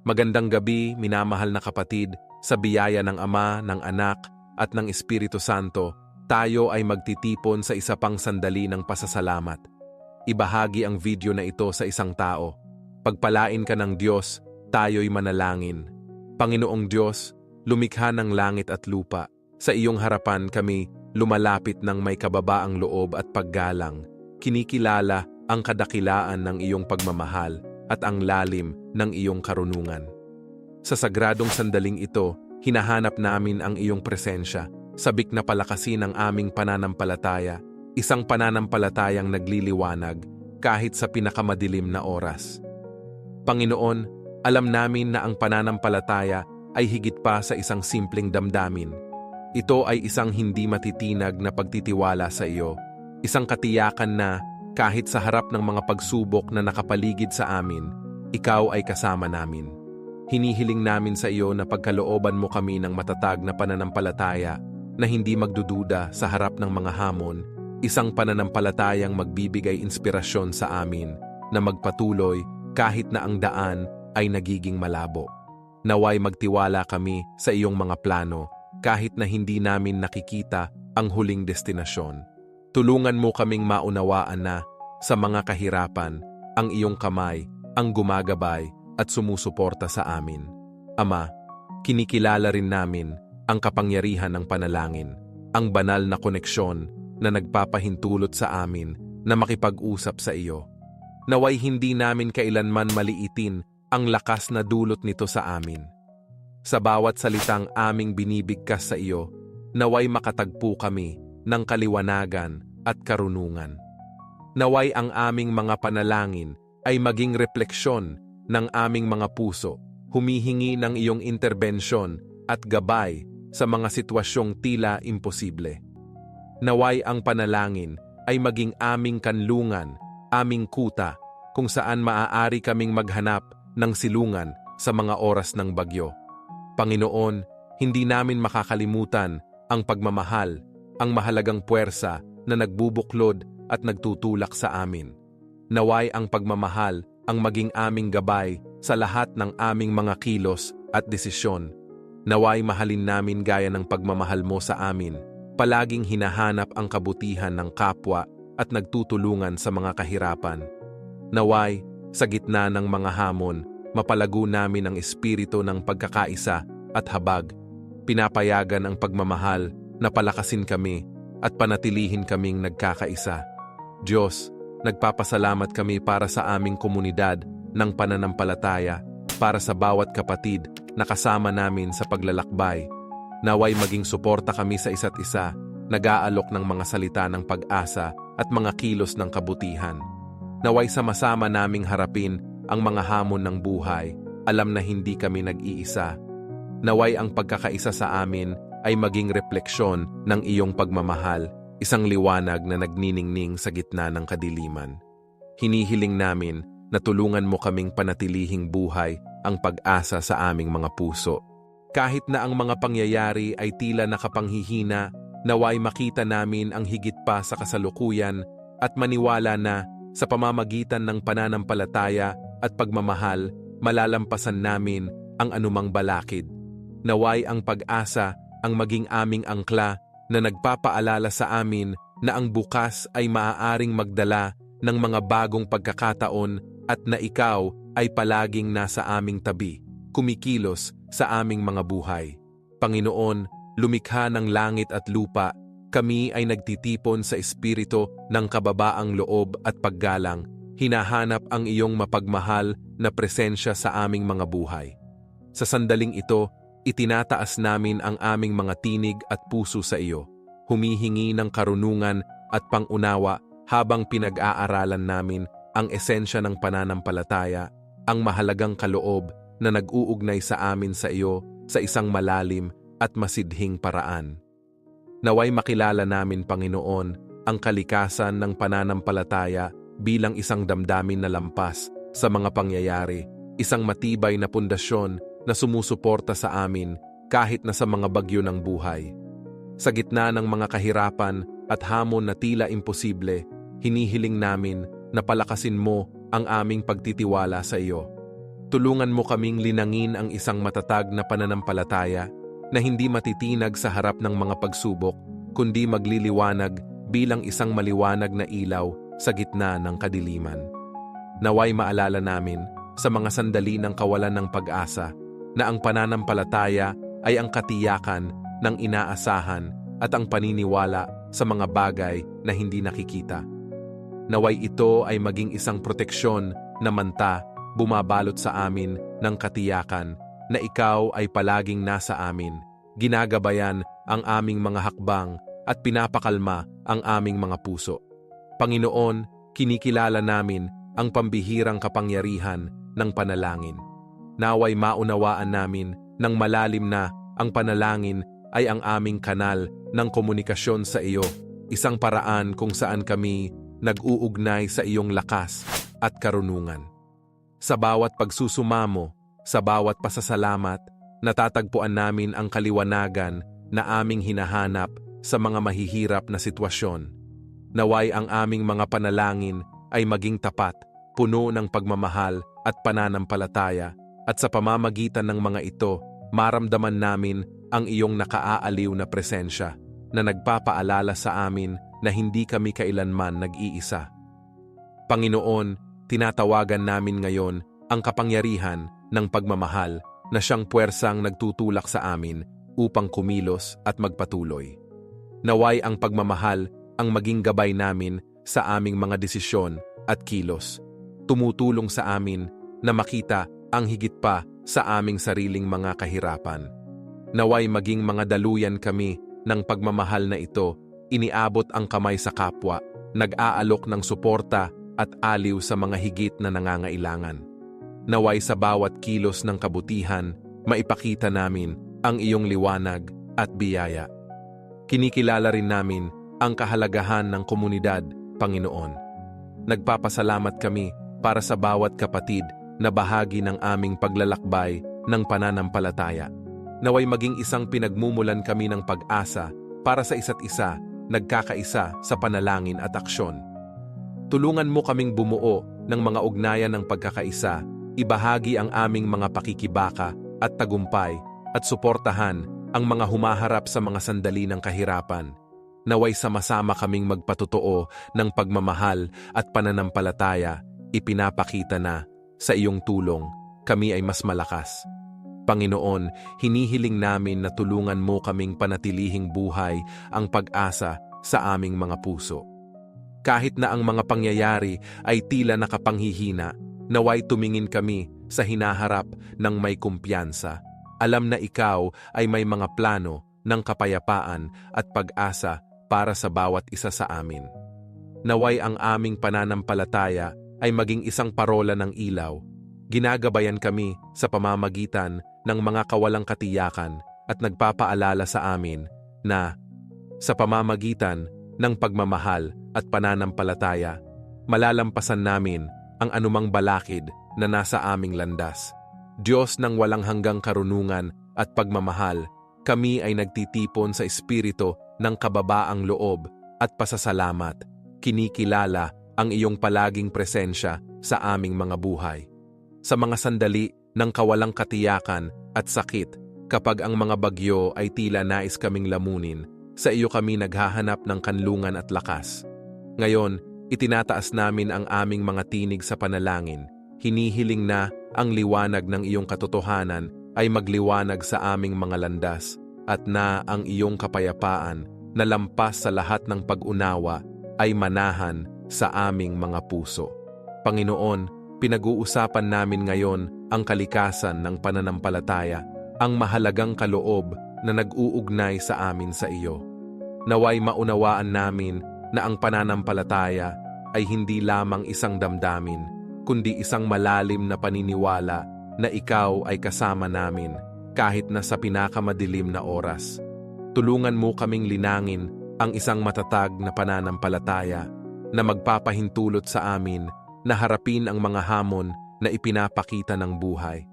Magandang gabi, minamahal na kapatid, sa biyaya ng Ama, ng Anak, at ng Espiritu Santo, tayo ay magtitipon sa isa pang sandali ng pasasalamat. Ibahagi ang video na ito sa isang tao. Pagpalain ka ng Diyos, tayo'y manalangin. Panginoong Diyos, lumikha ng langit at lupa. Sa iyong harapan kami lumalapit ng may kababaang loob at paggalang. Kinikilala ang kadakilaan ng iyong pagmamahal at ang lalim ng iyong karunungan. Sa sagradong sandaling ito, hinahanap namin ang iyong presensya, sabik na palakasin ang aming pananampalataya, isang pananampalatayang nagliliwanag kahit sa pinakamadilim na oras. Panginoon, alam namin na ang pananampalataya ay higit pa sa isang simpleng damdamin. Ito ay isang hindi matitinag na pagtitiwala sa iyo, isang katiyakan na kahit sa harap ng mga pagsubok na nakapaligid sa amin, ikaw ay kasama namin. Hinihiling namin sa iyo na pagkalooban mo kami ng matatag na pananampalataya na hindi magdududa sa harap ng mga hamon, isang pananampalatayang magbibigay inspirasyon sa amin na magpatuloy kahit na ang daan ay nagiging malabo. Naway magtiwala kami sa iyong mga plano kahit na hindi namin nakikita ang huling destinasyon. Tulungan mo kaming maunawaan na sa mga kahirapan, ang iyong kamay ang gumagabay at sumusuporta sa amin. Ama, kinikilala rin namin ang kapangyarihan ng panalangin, ang banal na koneksyon na nagpapahintulot sa amin na makipag-usap sa iyo. Naway hindi namin kailanman maliitin ang lakas na dulot nito sa amin. Sa bawat salitang aming binibigkas sa iyo, naway makatagpo kami ng kaliwanagan at karunungan. Naway ang aming mga panalangin ay maging refleksyon ng aming mga puso, humihingi ng iyong interbensyon at gabay sa mga sitwasyong tila imposible. Naway ang panalangin ay maging aming kanlungan, aming kuta, kung saan maaari kaming maghanap ng silungan sa mga oras ng bagyo. Panginoon, hindi namin makakalimutan ang pagmamahal, ang mahalagang puwersa na nagbubuklod at nagtutulak sa amin. Naway ang pagmamahal ang maging aming gabay sa lahat ng aming mga kilos at desisyon. Naway mahalin namin gaya ng pagmamahal mo sa amin, palaging hinahanap ang kabutihan ng kapwa at nagtutulungan sa mga kahirapan. Naway, sa gitna ng mga hamon, mapalago namin ang espiritu ng pagkakaisa at habag. Pinapayagan ang pagmamahal na palakasin kami at panatilihin kaming nagkakaisa. Diyos, nagpapasalamat kami para sa aming komunidad ng pananampalataya, para sa bawat kapatid na kasama namin sa paglalakbay. Naway maging suporta kami sa isa't isa, nag-aalok ng mga salita ng pag-asa at mga kilos ng kabutihan. Naway sama-sama naming harapin ang mga hamon ng buhay, alam na hindi kami nag-iisa. Naway ang pagkakaisa sa amin ay maging refleksyon ng iyong pagmamahal, isang liwanag na nagniningning sa gitna ng kadiliman. Hinihiling namin na tulungan mo kaming panatilihing buhay ang pag-asa sa aming mga puso. Kahit na ang mga pangyayari ay tila nakapanghihina, naway makita namin ang higit pa sa kasalukuyan at maniwala na sa pamamagitan ng pananampalataya at pagmamahal, malalampasan namin ang anumang balakid. Naway ang pag-asa ang maging aming angkla na nagpapaalala sa amin na ang bukas ay maaaring magdala ng mga bagong pagkakataon at na ikaw ay palaging nasa aming tabi, kumikilos sa aming mga buhay. Panginoon, lumikha ng langit at lupa, kami ay nagtitipon sa espiritu ng kababaang loob at paggalang, hinahanap ang iyong mapagmahal na presensya sa aming mga buhay. Sa sandaling ito, itinataas namin ang aming mga tinig at puso sa iyo, humihingi ng karunungan at pangunawa habang pinag-aaralan namin ang esensya ng pananampalataya, ang mahalagang kaloob na nag-uugnay sa amin sa iyo sa isang malalim at masidhing paraan. Naway makilala namin, Panginoon, ang kalikasan ng pananampalataya bilang isang damdamin na lampas sa mga pangyayari, isang matibay na pundasyon na sumusuporta sa amin kahit na sa mga bagyo ng buhay. Sa gitna ng mga kahirapan at hamon na tila imposible, hinihiling namin na palakasin mo ang aming pagtitiwala sa iyo. Tulungan mo kaming linangin ang isang matatag na pananampalataya na hindi matitinag sa harap ng mga pagsubok, kundi magliliwanag bilang isang maliwanag na ilaw sa gitna ng kadiliman. Naway maalala namin sa mga sandali ng kawalan ng pag-asa na ang pananampalataya ay ang katiyakan ng inaasahan at ang paniniwala sa mga bagay na hindi nakikita. Naway ito ay maging isang proteksyon na manta bumabalot sa amin ng katiyakan na ikaw ay palaging nasa amin, ginagabayan ang aming mga hakbang at pinapakalma ang aming mga puso. Panginoon, kinikilala namin ang pambihirang kapangyarihan ng panalangin. Naway maunawaan namin ng malalim na ang panalangin ay ang aming kanal ng komunikasyon sa iyo, isang paraan kung saan kami nag-uugnay sa iyong lakas at karunungan. Sa bawat pagsusumamo, sa bawat pasasalamat, natatagpuan namin ang kaliwanagan na aming hinahanap sa mga mahihirap na sitwasyon. Naway ang aming mga panalangin ay maging tapat, puno ng pagmamahal at pananampalataya, at sa pamamagitan ng mga ito, maramdaman namin ang iyong nakaaaliw na presensya na nagpapaalala sa amin na hindi kami kailanman nag-iisa. Panginoon, tinatawagan namin ngayon ang kapangyarihan ng pagmamahal na siyang puwersang nagtutulak sa amin upang kumilos at magpatuloy. Naway ang pagmamahal ang maging gabay namin sa aming mga desisyon at kilos, tumutulong sa amin na makita ang higit pa sa aming sariling mga kahirapan. Naway maging mga daluyan kami ng pagmamahal na ito, iniabot ang kamay sa kapwa, nag-aalok ng suporta at aliw sa mga higit na nangangailangan. Naway sa bawat kilos ng kabutihan, maipakita namin ang iyong liwanag at biyaya. Kinikilala rin namin ang kahalagahan ng komunidad, Panginoon. Nagpapasalamat kami para sa bawat kapatid na bahagi ng aming paglalakbay ng pananampalataya. Naway maging isang pinagmumulan kami ng pag-asa para sa isa't isa, nagkakaisa sa panalangin at aksyon. Tulungan mo kaming bumuo ng mga ugnayan ng pagkakaisa, ibahagi ang aming mga pakikibaka at tagumpay, at suportahan ang mga humaharap sa mga sandali ng kahirapan. Naway sama-sama kaming magpatotoo ng pagmamahal at pananampalataya, ipinapakita na sa iyong tulong kami ay mas malakas. Panginoon, hinihiling namin na tulungan mo kaming panatilihing buhay ang pag-asa sa aming mga puso. Kahit na ang mga pangyayari ay tila nakapanghihina, naway tumingin kami sa hinaharap ng may kumpiyansa. Alam na ikaw ay may mga plano ng kapayapaan at pag-asa para sa bawat isa sa amin. Naway ang aming pananampalataya ay maging isang parola ng ilaw. Ginagabayan kami sa pamamagitan ng mga kawalang katiyakan at nagpapaalala sa amin na sa pamamagitan ng pagmamahal at pananampalataya, malalampasan namin ang anumang balakid na nasa aming landas. Diyos ng walang hanggang karunungan at pagmamahal, kami ay nagtitipon sa espiritu ng kababaang loob at pasasalamat. Kinikilala ang iyong palaging presensya sa aming mga buhay. Sa mga sandali ng kawalang katiyakan at sakit, kapag ang mga bagyo ay tila nais kaming lamunin, sa iyo kami naghahanap ng kanlungan at lakas. Ngayon, itinataas namin ang aming mga tinig sa panalangin. Hinihiling na ang liwanag ng iyong katotohanan ay magliwanag sa aming mga landas at na ang iyong kapayapaan na lampas sa lahat ng pag-unawa ay manahan sa aming mga puso. Panginoon, pinag-uusapan namin ngayon ang kalikasan ng pananampalataya, ang mahalagang kaloob na nag-uugnay sa amin sa iyo. Naway maunawaan namin na ang pananampalataya ay hindi lamang isang damdamin, kundi isang malalim na paniniwala na ikaw ay kasama namin kahit na sa pinakamadilim na oras. Tulungan mo kaming linangin ang isang matatag na pananampalataya na magpapahintulot sa amin na harapin ang mga hamon na ipinapakita ng buhay.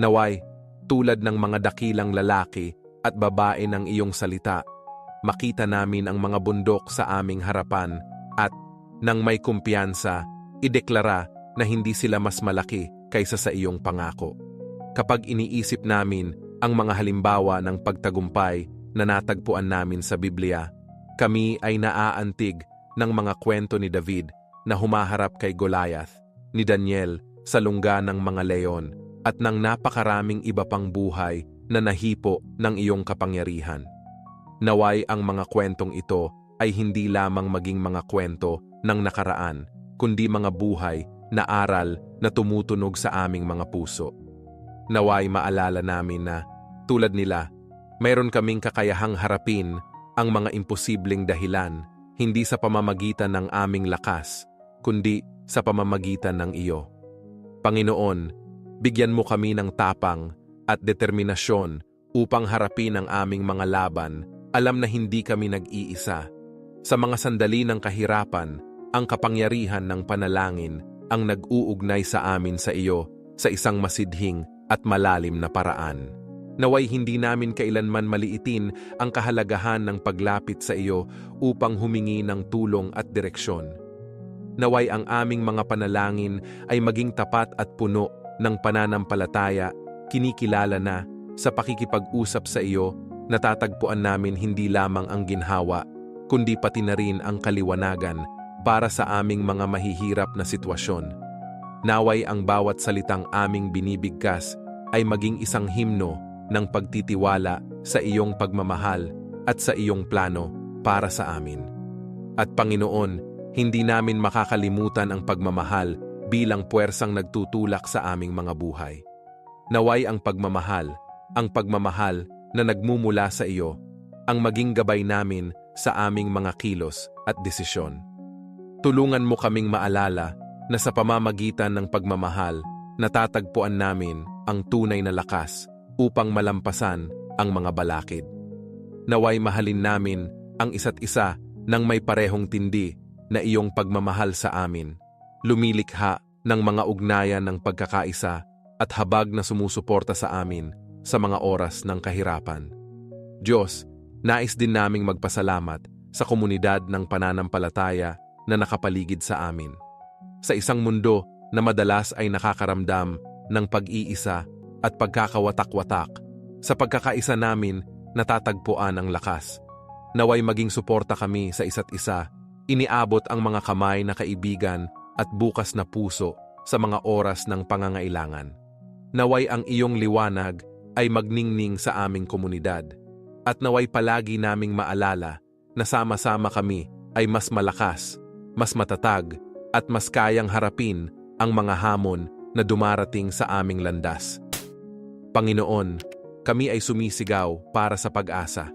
Naway, tulad ng mga dakilang lalaki at babae ng iyong salita, makita namin ang mga bundok sa aming harapan at, nang may kumpiyansa, ideklara na hindi sila mas malaki kaysa sa iyong pangako. Kapag iniisip namin ang mga halimbawa ng pagtagumpay na natagpuan namin sa Biblia, kami ay naaantig ng mga kwento ni David na humaharap kay Goliath, ni Daniel sa lungga ng mga leon, at ng napakaraming iba pang buhay na nahipo ng iyong kapangyarihan. Naway ang mga kwentong ito ay hindi lamang maging mga kwento ng nakaraan, kundi mga buhay na aral na tumutunog sa aming mga puso. Naway maalala namin na, tulad nila, mayroon kaming kakayahang harapin ang mga imposibleng dahilan, hindi sa pamamagitan ng aming lakas, kundi sa pamamagitan ng iyo. Panginoon, bigyan mo kami ng tapang at determinasyon upang harapin ang aming mga laban. Alam na hindi kami nag-iisa. Sa mga sandali ng kahirapan, ang kapangyarihan ng panalangin ang nag-uugnay sa amin sa iyo sa isang masidhing at malalim na paraan. Naway hindi namin kailanman maliitin ang kahalagahan ng paglapit sa iyo upang humingi ng tulong at direksyon. Naway ang aming mga panalangin ay maging tapat at puno ng pananampalataya, kinikilala na sa pakikipag-usap sa iyo, natatagpuan namin hindi lamang ang ginhawa, kundi pati na rin ang kaliwanagan para sa aming mga mahihirap na sitwasyon. Naway ang bawat salitang aming binibigkas ay maging isang himno ng pagtitiwala sa iyong pagmamahal at sa iyong plano para sa amin. At Panginoon, hindi namin makakalimutan ang pagmamahal bilang puwersang nagtutulak sa aming mga buhay. Naway ang pagmamahal na nagmumula sa iyo, ang maging gabay namin sa aming mga kilos at desisyon. Tulungan mo kaming maalala na sa pamamagitan ng pagmamahal, natatagpuan namin ang tunay na lakas upang malampasan ang mga balakid. Naway mahalin namin ang isa't isa ng may parehong tindi na iyong pagmamahal sa amin, lumilikha ng mga ugnayan ng pagkakaisa at habag na sumusuporta sa amin sa mga oras ng kahirapan. Diyos, nais din naming magpasalamat sa komunidad ng pananampalataya na nakapaligid sa amin. Sa isang mundo na madalas ay nakakaramdam ng pag-iisa at pagkakawatak-watak, sa pagkakaisa namin natatagpuan ang lakas. Naway maging suporta kami sa isa't isa, iniabot ang mga kamay na kaibigan at bukas na puso sa mga oras ng pangangailangan. Naway ang iyong liwanag ay magningning sa aming komunidad, at naway palagi naming maalala na sama-sama kami ay mas malakas, mas matatag, at mas kayang harapin ang mga hamon na dumarating sa aming landas. Panginoon, kami ay sumisigaw para sa pag-asa.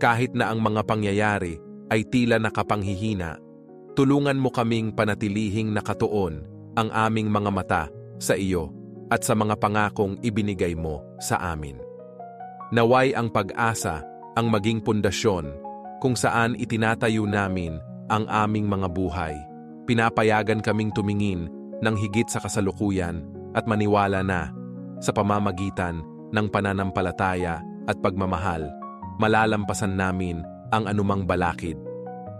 Kahit na ang mga pangyayari ay tila nakapanghihina, tulungan mo kaming panatilihing nakatuon ang aming mga mata sa iyo at sa mga pangakong ibinigay mo sa amin. Naway ang pag-asa ang maging pundasyon kung saan itinatayo namin ang aming mga buhay. Pinapayagan kaming tumingin ng higit sa kasalukuyan at maniwala na sa pamamagitan ng pananampalataya at pagmamahal, malalampasan namin ang anumang balakid.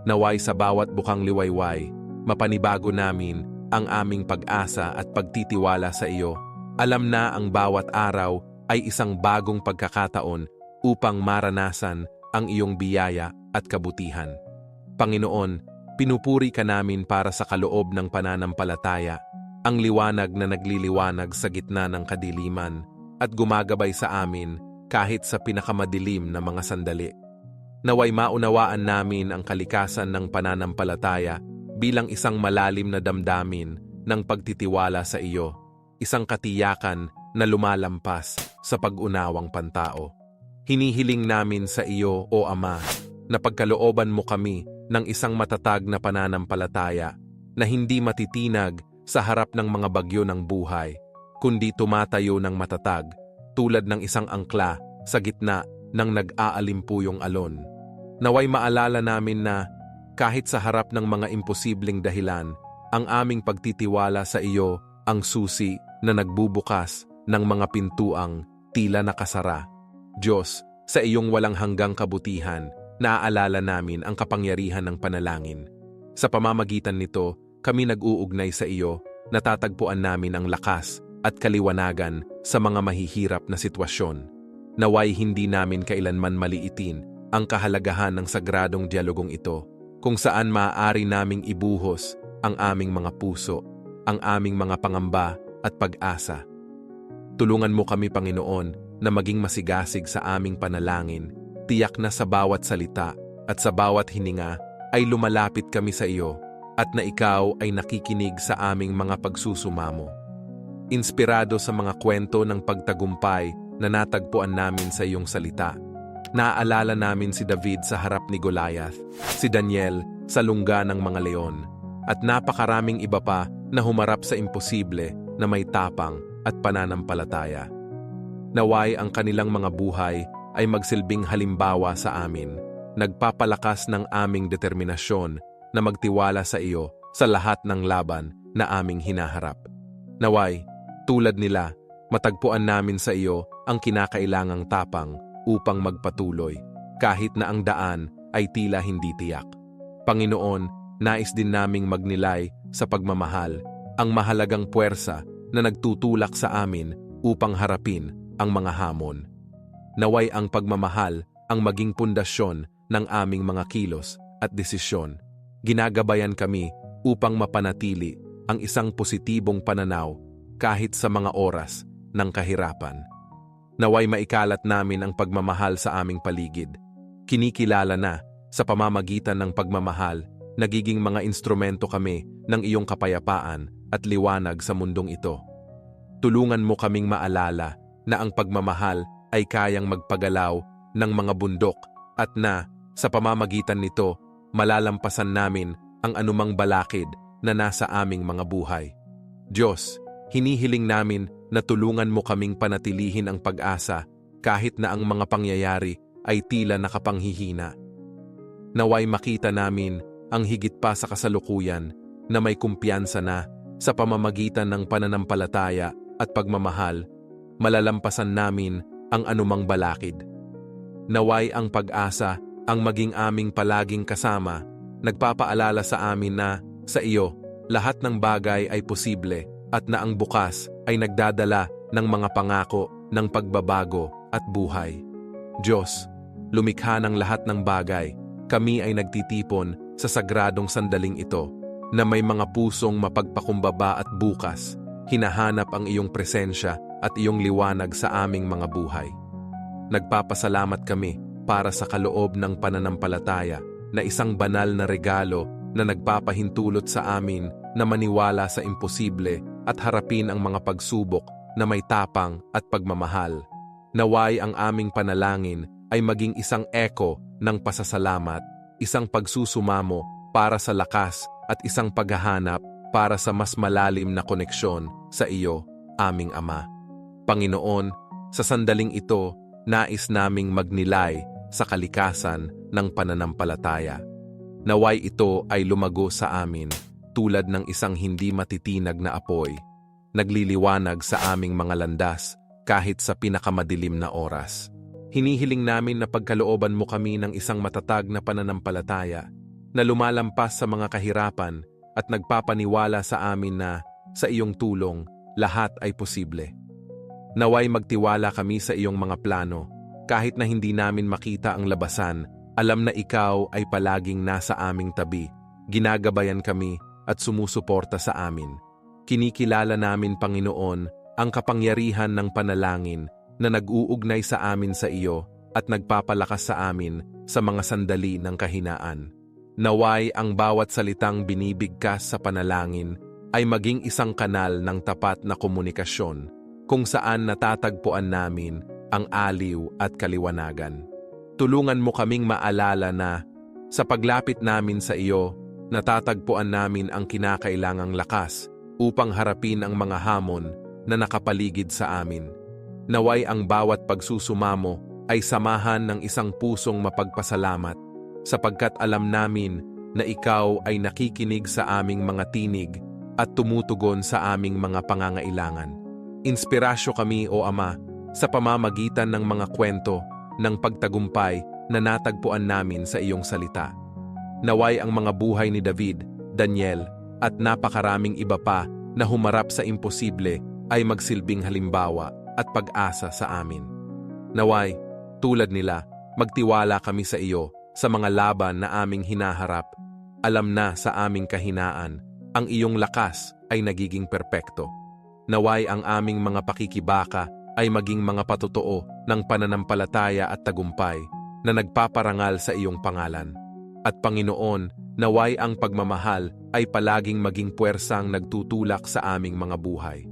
Naway sa bawat bukang liwayway, mapanibago namin ang aming pag-asa at pagtitiwala sa iyo. Alam na ang bawat araw ay isang bagong pagkakataon upang maranasan ang iyong biyaya at kabutihan. Panginoon, pinupuri ka namin para sa kaloob ng pananampalataya, ang liwanag na nagliliwanag sa gitna ng kadiliman at gumagabay sa amin kahit sa pinakamadilim na mga sandali. Naway maunawaan namin ang kalikasan ng pananampalataya bilang isang malalim na damdamin ng pagtitiwala sa iyo, isang katiyakan na lumalampas sa pag-unawang pantao. Hinihiling namin sa iyo, O Ama, na pagkalooban mo kami ng isang matatag na pananampalataya na hindi matitinag sa harap ng mga bagyo ng buhay, kundi tumatayo ng matatag tulad ng isang angkla sa gitna ng nag-aalimpuyong alon. Naway maalala namin na kahit sa harap ng mga imposibleng dahilan, ang aming pagtitiwala sa iyo ang susi na nagbubukas ng mga pintuang tila nakasara. Diyos, sa iyong walang hanggang kabutihan, naaalala namin ang kapangyarihan ng panalangin. Sa pamamagitan nito, kami nag-uugnay sa iyo natatagpuan namin ang lakas at kaliwanagan sa mga mahihirap na sitwasyon. Naway hindi namin kailanman maliitin ang kahalagahan ng sagradong dialogong ito, kung saan maaari naming ibuhos ang aming mga puso, ang aming mga pangamba at pag-asa. Tulungan mo kami, Panginoon, na maging masigasig sa aming panalangin, tiyak na sa bawat salita at sa bawat hininga ay lumalapit kami sa iyo at na ikaw ay nakikinig sa aming mga pagsusumamo. Inspirado sa mga kwento ng pagtagumpay na natagpuan namin sa iyong salita, naaalala namin si David sa harap ni Goliath, si Daniel sa lungga ng mga leon, at napakaraming iba pa na humarap sa imposible na may tapang at pananampalataya. Naway ang kanilang mga buhay ay magsilbing halimbawa sa amin, nagpapalakas ng aming determinasyon na magtiwala sa iyo sa lahat ng laban na aming hinaharap. Naway, tulad nila, matagpuan namin sa iyo ang kinakailangang tapang upang magpatuloy, kahit na ang daan ay tila hindi tiyak. Panginoon, nais din naming magnilay sa pagmamahal ang mahalagang puwersa na nagtutulak sa amin upang harapin ang mga hamon. Naway ang pagmamahal ang maging pundasyon ng aming mga kilos at desisyon. Ginagabayan kami upang mapanatili ang isang positibong pananaw kahit sa mga oras ng kahirapan. Naway maikalat namin ang pagmamahal sa aming paligid. Kinikilala na sa pamamagitan ng pagmamahal, nagiging mga instrumento kami ng iyong kapayapaan at liwanag sa mundong ito. Tulungan mo kaming maalala na ang pagmamahal ay kayang magpagalaw ng mga bundok at na, sa pamamagitan nito, malalampasan namin ang anumang balakid na nasa aming mga buhay. Diyos, hinihiling namin na tulungan mo kaming panatilihin ang pag-asa kahit na ang mga pangyayari ay tila nakapanghihina. Naway makita namin ang higit pa sa kasalukuyan na may kumpiyansa na sa pamamagitan ng pananampalataya at pagmamahal, malalampasan namin ang anumang balakid. Naway ang pag-asa ang maging aming palaging kasama, nagpapaalala sa amin na sa iyo, lahat ng bagay ay posible at na ang bukas ay nagdadala ng mga pangako ng pagbabago at buhay. Diyos, lumikha ng lahat ng bagay, kami ay nagtitipon sa sagradong sandaling ito na may mga pusong mapagpakumbaba at bukas, hinahanap ang iyong presensya at iyong liwanag sa aming mga buhay. Nagpapasalamat kami para sa kaloob ng pananampalataya na isang banal na regalo na nagpapahintulot sa amin na maniwala sa imposible at harapin ang mga pagsubok na may tapang at pagmamahal. Naway ang aming panalangin ay maging isang eko ng pasasalamat, isang pagsusumamo para sa lakas at isang paghahanap para sa mas malalim na koneksyon sa iyo, aming Ama. Panginoon, sa sandaling ito, nais naming magnilay sa kalikasan ng pananampalataya. Naway ito ay lumago sa amin tulad ng isang hindi matitinag na apoy, nagliliwanag sa aming mga landas kahit sa pinakamadilim na oras. Hinihiling namin na pagkalooban mo kami ng isang matatag na pananampalataya na lumalampas sa mga kahirapan at nagpapaniwala sa amin na sa iyong tulong lahat ay posible. Naway magtiwala kami sa iyong mga plano. Kahit na hindi namin makita ang labasan, alam na ikaw ay palaging nasa aming tabi, ginagabayan kami at sumusuporta sa amin. Kinikilala namin, Panginoon, ang kapangyarihan ng panalangin na nag-uugnay sa amin sa iyo at nagpapalakas sa amin sa mga sandali ng kahinaan. Naway ang bawat salitang binibigkas sa panalangin ay maging isang kanal ng tapat na komunikasyon kung saan natatagpuan namin ang aliw at kaliwanagan. Tulungan mo kaming maalala na sa paglapit namin sa iyo, natatagpuan namin ang kinakailangang lakas upang harapin ang mga hamon na nakapaligid sa amin. Naway ang bawat pagsusumamo ay samahan ng isang pusong mapagpasalamat sapagkat alam namin na ikaw ay nakikinig sa aming mga tinig at tumutugon sa aming mga pangangailangan. Inspirasyo kami, O Ama, sa pamamagitan ng mga kwento ng pagtagumpay na natagpuan namin sa iyong salita. Naway ang mga buhay ni David, Daniel, at napakaraming iba pa na humarap sa imposible ay magsilbing halimbawa at pag-asa sa amin. Naway, tulad nila, magtiwala kami sa iyo sa mga laban na aming hinaharap. Alam na sa aming kahinaan, ang iyong lakas ay nagiging perpekto. Naway ang aming mga pakikibaka ay maging mga patotoo ng pananampalataya at tagumpay na nagpaparangal sa iyong pangalan. At Panginoon, naway ang pagmamahal ay palaging maging puwersang nagtutulak sa aming mga buhay.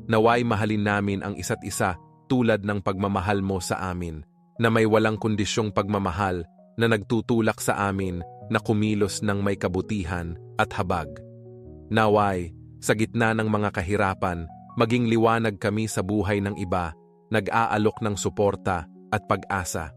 Naway mahalin namin ang isa't isa tulad ng pagmamahal mo sa amin, na may walang kondisyong pagmamahal na nagtutulak sa amin na kumilos ng may kabutihan at habag. Naway, sa gitna ng mga kahirapan, maging liwanag kami sa buhay ng iba, nag-aalok ng suporta at pag-asa.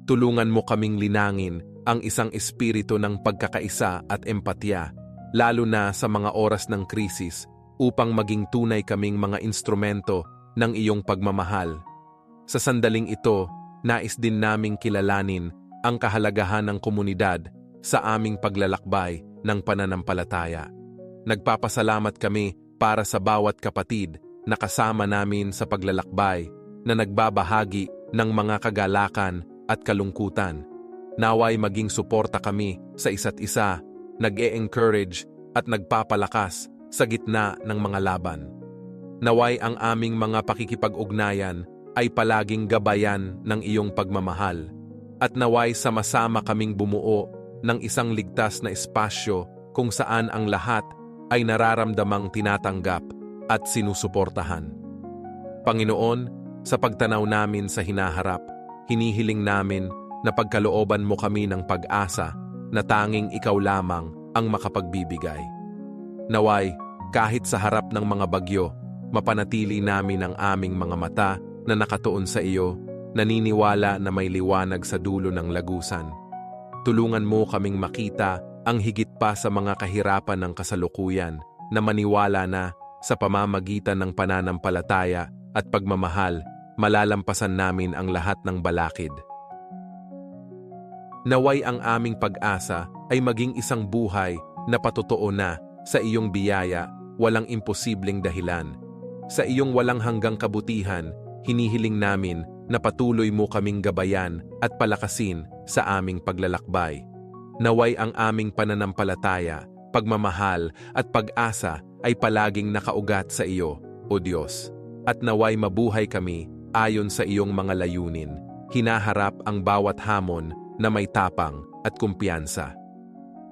Tulungan mo kaming linangin ang isang espiritu ng pagkakaisa at empatya, lalo na sa mga oras ng krisis, upang maging tunay kaming mga instrumento ng iyong pagmamahal. Sa sandaling ito, nais din naming kilalanin ang kahalagahan ng komunidad sa aming paglalakbay ng pananampalataya. Nagpapasalamat kami para sa bawat kapatid na kasama namin sa paglalakbay, na nagbabahagi ng mga kagalakan at kalungkutan. Naway maging suporta kami sa isa't isa, nag-e-encourage at nagpapalakas sa gitna ng mga laban. Naway ang aming mga pakikipag-ugnayan ay palaging gabayan ng iyong pagmamahal, at naway sama-sama kaming bumuo ng isang ligtas na espasyo kung saan ang lahat ay nararamdamang tinatanggap at sinusuportahan. Panginoon, sa pagtanaw namin sa hinaharap, hinihiling namin na pagkalooban mo kami ng pag-asa na tanging ikaw lamang ang makapagbibigay. Naway, kahit sa harap ng mga bagyo, mapanatili namin ang aming mga mata na nakatuon sa iyo, naniniwala na may liwanag sa dulo ng lagusan. Tulungan mo kaming makita ang higit pa sa mga kahirapan ng kasalukuyan, na maniwala na sa pamamagitan ng pananampalataya at pagmamahal, malalampasan namin ang lahat ng balakid. Naway ang aming pag-asa ay maging isang buhay na patotoo na sa iyong biyaya, walang imposibleng dahilan. Sa iyong walang hanggang kabutihan, hinihiling namin na patuloy mo kaming gabayan at palakasin sa aming paglalakbay. Naway ang aming pananampalataya, pagmamahal at pag-asa ay palaging nakaugat sa iyo, O Diyos. At naway mabuhay kami ayon sa iyong mga layunin, hinaharap ang bawat hamon na may tapang at kumpiyansa.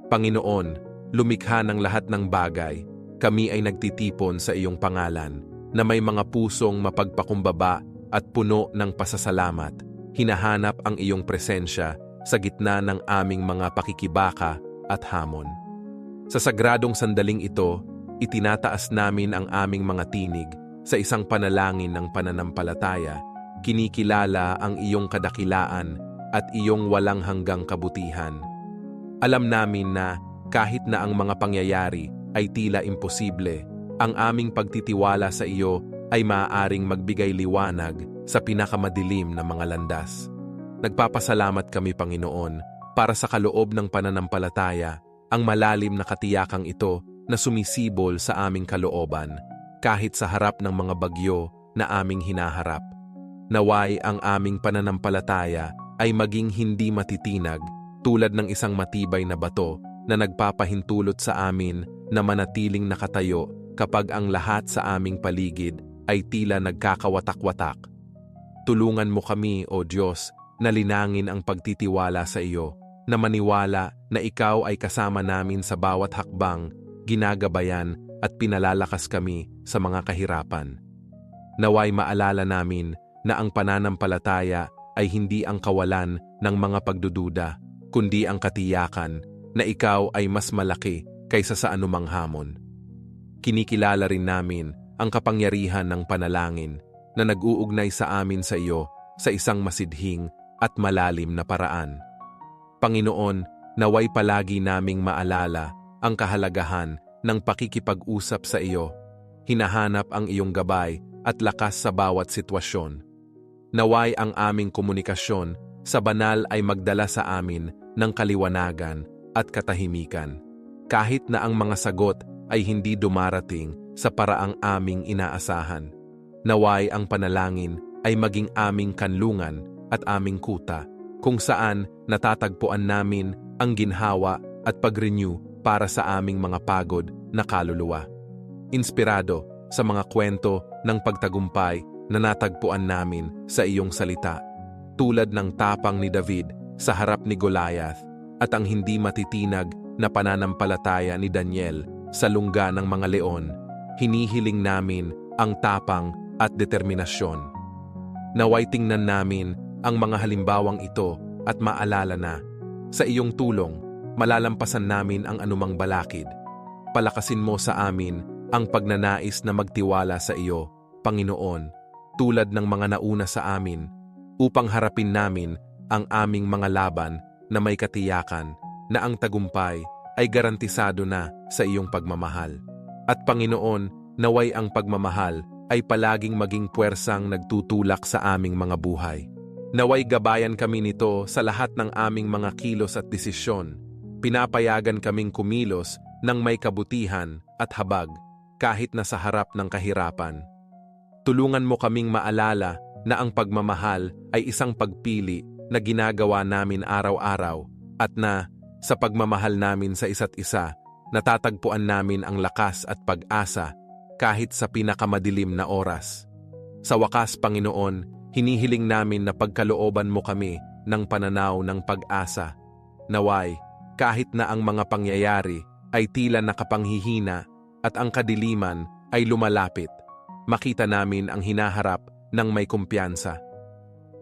Panginoon, lumikha ng lahat ng bagay, kami ay nagtitipon sa iyong pangalan, na may mga pusong mapagpakumbaba at puno ng pasasalamat. Hinahanap ang iyong presensya sa gitna ng aming mga pakikibaka at hamon. Sa sagradong sandaling ito, itinataas namin ang aming mga tinig sa isang panalangin ng pananampalataya. Kinikilala ang iyong kadakilaan at iyong walang hanggang kabutihan. Alam namin na kahit na ang mga pangyayari ay tila imposible, ang aming pagtitiwala sa iyo ay maaaring magbigay liwanag sa pinakamadilim na mga landas. Nagpapasalamat kami, Panginoon, para sa kaloob ng pananampalataya, ang malalim na katiyakang ito na sumisibol sa aming kalooban, kahit sa harap ng mga bagyo na aming hinaharap. Naway ang aming pananampalataya ay maging hindi matitinag, tulad ng isang matibay na bato na nagpapahintulot sa amin na manatiling nakatayo kapag ang lahat sa aming paligid ay tila nagkakawatak-watak. Tulungan mo kami, O Diyos, na linangin ang pagtitiwala sa iyo, na maniwala na ikaw ay kasama namin sa bawat hakbang, ginagabayan at pinalalakas kami sa mga kahirapan. Naway maalala namin na ang pananampalataya ay hindi ang kawalan ng mga pagdududa, kundi ang katiyakan na ikaw ay mas malaki kaysa sa anumang hamon. Kinikilala rin namin ang kapangyarihan ng panalangin na nag-uugnay sa amin sa iyo sa isang masidhing at malalim na paraan. Panginoon, naway palagi naming maalala ang kahalagahan ng pakikipag-usap sa iyo. Hinahanap ang iyong gabay at lakas sa bawat sitwasyon. Naway ang aming komunikasyon sa banal ay magdala sa amin ng kaliwanagan at katahimikan. Kahit na ang mga sagot ay hindi dumarating sa paraang aming inaasahan. Naway ang panalangin ay maging aming kanlungan at aming kuta, kung saan natatagpuan namin ang ginhawa at pag-renew para sa aming mga pagod na kaluluwa. Inspirado sa mga kwento ng pagtagumpay na natagpuan namin sa iyong salita, tulad ng tapang ni David sa harap ni Goliath at ang hindi matitinag na pananampalataya ni Daniel sa lungga ng mga leon, hinihiling namin ang tapang at determinasyon. Naway tingnan namin ang mga halimbawang ito at maalala na, sa iyong tulong, malalampasan namin ang anumang balakid. Palakasin mo sa amin ang pagnanais na magtiwala sa iyo, Panginoon, tulad ng mga nauna sa amin, upang harapin namin ang aming mga laban na may katiyakan na ang tagumpay ay garantisado na sa iyong pagmamahal. At Panginoon, naway ang pagmamahal ay palaging maging puwersang nagtutulak sa aming mga buhay. Naway gabayan kami nito sa lahat ng aming mga kilos at desisyon. Pinapayagan kaming kumilos ng may kabutihan at habag kahit na sa harap ng kahirapan. Tulungan mo kaming maalala na ang pagmamahal ay isang pagpili na ginagawa namin araw-araw at na, sa pagmamahal namin sa isa't isa, natatagpuan namin ang lakas at pag-asa kahit sa pinakamadilim na oras. Sa wakas, Panginoon, hinihiling namin na pagkalooban mo kami ng pananaw ng pag-asa. Naway, kahit na ang mga pangyayari ay tila nakapanghihina at ang kadiliman ay lumalapit, makita namin ang hinaharap ng may kumpiyansa.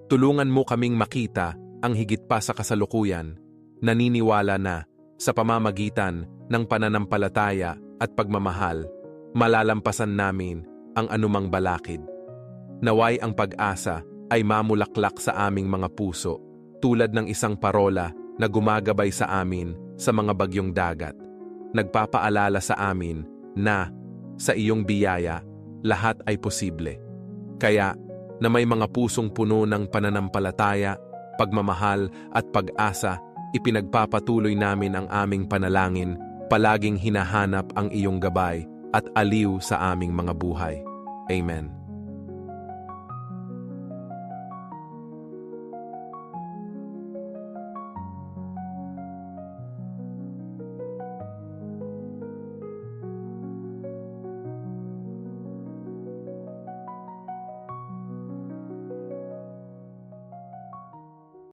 Tulungan mo kaming makita ang higit pa sa kasalukuyan, naniniwala na sa pamamagitan ng pananampalataya at pagmamahal, malalampasan namin ang anumang balakid. Naway ang pag-asa ay mamulaklak sa aming mga puso, tulad ng isang parola na gumagabay sa amin sa mga bagyong dagat. Nagpapaalala sa amin na sa iyong biyaya, lahat ay posible. Kaya, na may mga pusong puno ng pananampalataya, pagmamahal at pag-asa, ipinagpapatuloy namin ang aming panalangin, palaging hinahanap ang iyong gabay at aliw sa aming mga buhay. Amen.